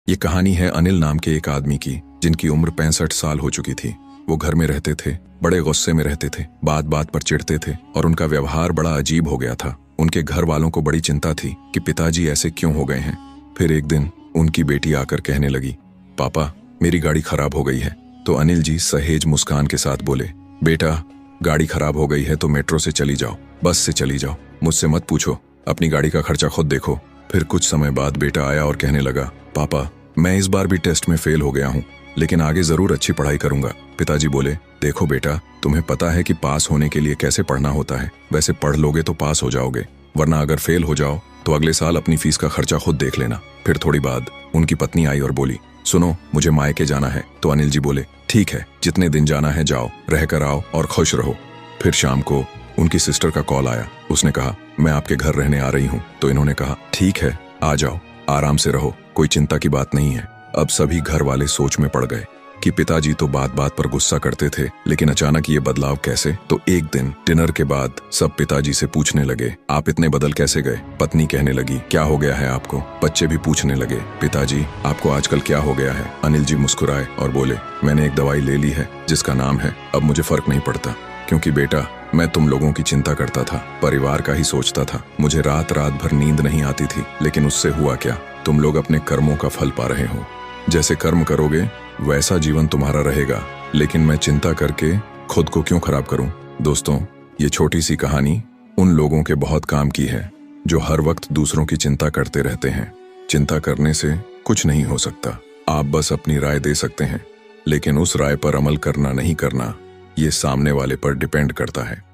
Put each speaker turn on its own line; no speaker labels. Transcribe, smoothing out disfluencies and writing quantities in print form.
ये कहानी है अनिल नाम के एक आदमी की, जिनकी उम्र 65 साल हो चुकी थी। वो घर में रहते थे, बड़े गुस्से में रहते थे, बात बात पर चिढ़ते थे और उनका व्यवहार बड़ा अजीब हो गया था। उनके घर वालों को बड़ी चिंता थी कि पिताजी ऐसे क्यों हो गए हैं। फिर एक दिन उनकी बेटी आकर कहने लगी, पापा मेरी गाड़ी खराब हो गई है। तो अनिल जी सहेज मुस्कान के साथ बोले, बेटा गाड़ी खराब हो गई है तो मेट्रो से चली जाओ, बस से चली जाओ, मुझसे मत पूछो, अपनी गाड़ी का खर्चा खुद देखो। फिर कुछ समय बाद बेटा आया और कहने लगा, पापा मैं इस बार भी टेस्ट में फेल हो गया हूँ, लेकिन आगे जरूर अच्छी पढ़ाई करूंगा। पिताजी बोले, देखो बेटा तुम्हें पता है कि पास होने के लिए कैसे पढ़ना होता है, वैसे पढ़ लोगे तो पास हो जाओगे, वरना अगर फेल हो जाओ तो अगले साल अपनी फीस का खर्चा खुद देख लेना। फिर थोड़ी बाद उनकी पत्नी आई और बोली, सुनो मुझे मायके जाना है। तो अनिल जी बोले, ठीक है जितने दिन जाना है जाओ, रह कर आओ और खुश रहो। फिर शाम को उनकी सिस्टर का कॉल आया। उसने कहा, मैं आपके घर रहने आ रही हूँ। तो इन्होंने कहा, ठीक है आ जाओ, आराम से रहो, कोई चिंता की बात नहीं है। अब सभी घर वाले सोच में पड़ गए कि पिताजी तो बात बात पर गुस्सा करते थे, लेकिन अचानक ये बदलाव कैसे। तो एक दिन डिनर के बाद सब पिताजी से पूछने लगे, आप इतने बदल कैसे गए। पत्नी कहने लगी, क्या हो गया है आपको। बच्चे भी पूछने लगे, पिताजी आपको आजकल क्या हो गया है। अनिल जी मुस्कुराए और बोले, मैंने एक दवाई ले ली है जिसका नाम है अब मुझे फर्क नहीं पड़ता, क्योंकि बेटा मैं तुम लोगों की चिंता करता था, परिवार का ही सोचता था, मुझे रात रात भर नींद नहीं आती थी, लेकिन उससे हुआ क्या, तुम लोग अपने कर्मों का फल पा रहे हो। जैसे कर्म करोगे वैसा जीवन तुम्हारा रहेगा, लेकिन मैं चिंता करके खुद को क्यों खराब करूं। दोस्तों ये छोटी सी कहानी उन लोगों के बहुत काम की है जो हर वक्त दूसरों की चिंता करते रहते हैं। चिंता करने से कुछ नहीं हो सकता, आप बस अपनी राय दे सकते हैं, लेकिन उस राय पर अमल करना नहीं करना ये सामने वाले पर डिपेंड करता है।